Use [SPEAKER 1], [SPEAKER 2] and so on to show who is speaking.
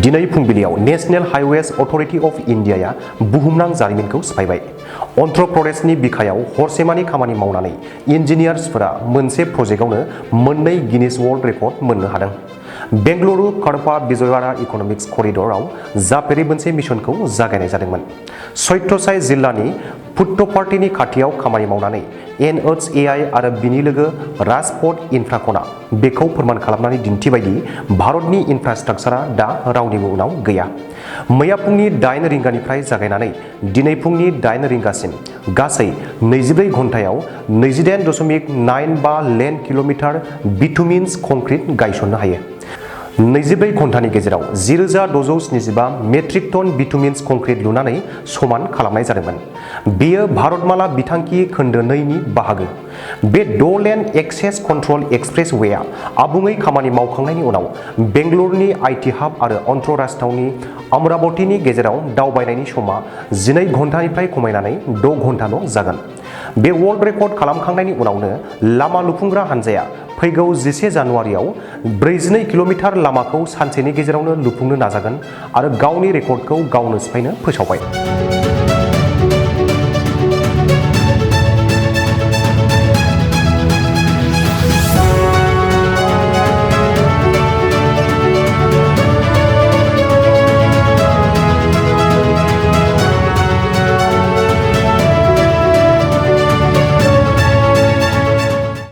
[SPEAKER 1] दिनै फुंबिलियाव national highways authority of India बुहुमनां जारिमिनखौ सिफायबाय। अन्ध्र प्रदेशनि बिखायाव हरसेमानि खामानि मावनानै इन्जिनियार्सफोरा मोनसे प्रजेक्टआवनो मोननै गिनिस वर्ल्ड रेकर्ड मोननो हादों। बेंगलुरु कडपा विजयवाड़ा इकनमिक्स करिडराव जाफेरै मोनसे मिशनखौ जागायनाय जादोंमोन। सत्यसाई जिल्लानि पुट्टपार्टीनि खाथियाव खामानि मावनानै NHAI आरो बिनि लोगो राजपथ इन्फ्राकना बेखौ फोरमान खालामनानै दिन्थिबायदि भारतनि इन्फ्रास्ट्राक्चारा दा रावनिबो उनाव गैया। मैया फुंनि 8 रिंगानिफ्राय जागायनानै दिनै फुंनि 8 रिंगासिम गासै 24 घन्टायाव 28.95 लेन किल'मिटार बिटुमिन्स कंक्रिट गायसननो हायो। 24 घन्टानि गेजेराव 10,675 मेट्रिक टन बिटुमिन्स कंक्रिट लुनानै समान खालामनाय जादोंमोन। बेयो भारतमाला बिथांखि खोन्दो 2 नि बाहागो। बे 6 लेन एक्सेस कन्ट्रल एक्सप्रेसवेआ आबुङै खामानि मावखांनायनि उनाव बेंगलुरुनि आईटी हाब आरो अन्ध्र राजथावनि अमरावतीनि गेजेराव दावबायनायनि समा 12 घन्टानिफ्राय खमायनानै 6 घन्टाल' जागोन। बे वर्ल्ड रेकर्ड खालामखांनायनि उनावनो लामा लुफुंग्रा हानजाया फैगौ 11 जानुवारियाव 42 किल'मिटार लामाखौ सानसेनि गेजेरावनो लुफुंनो नाजागोन आरो गावनि रेकर्डखौ गावनो सिफायनो फोसावबाय।